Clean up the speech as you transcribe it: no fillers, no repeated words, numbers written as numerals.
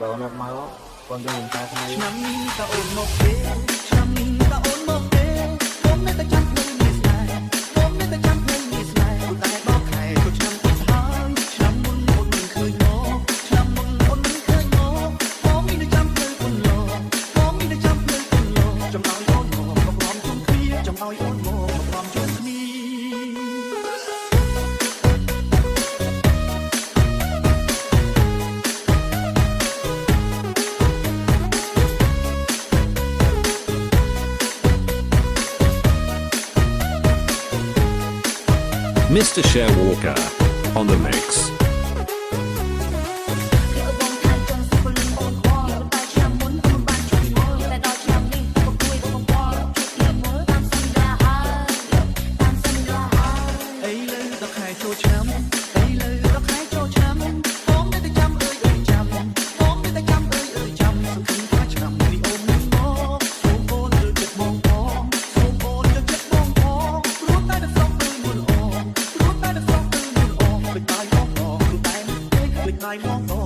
បងអត់មកបងយើងតែថ្ងៃឆ្នាំនេះតើអូនមកទេឆ្នាំនេះតើអូនមកទេខ្ញុំនៅតែចាំនៅនេះស្នេហ៍ខ្ញុំនៅតែចាំនៅនេះស្នេហ៍តែបោកខែទៅឆ្នាំទីហើយឆ្នាំមុនអូនមិនឃើញមកឆ្នាំមុនអូនមិនឃើញមកខ្ញុំមានតែចាំនៅគុណលោខ្ញុំមានតែចាំនៅគុណលោចំឲ្យអូនមកព្រមជុំគ្នាចំឲ្យអូនមកព្រមជុំគ្នា Mr. Cher Walker on the mix. I long